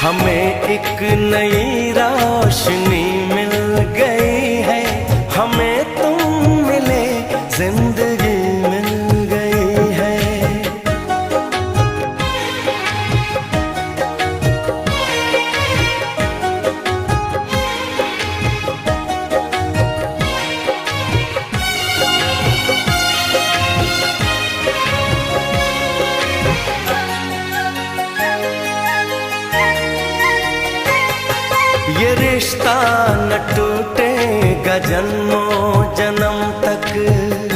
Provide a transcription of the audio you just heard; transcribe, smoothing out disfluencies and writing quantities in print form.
हमें एक नई रोशनी मिल गई है, हमें तुम मिले जिंदगी मिल गई है। ये रिश्ता न टूटेगा जन्मों जन्म तक।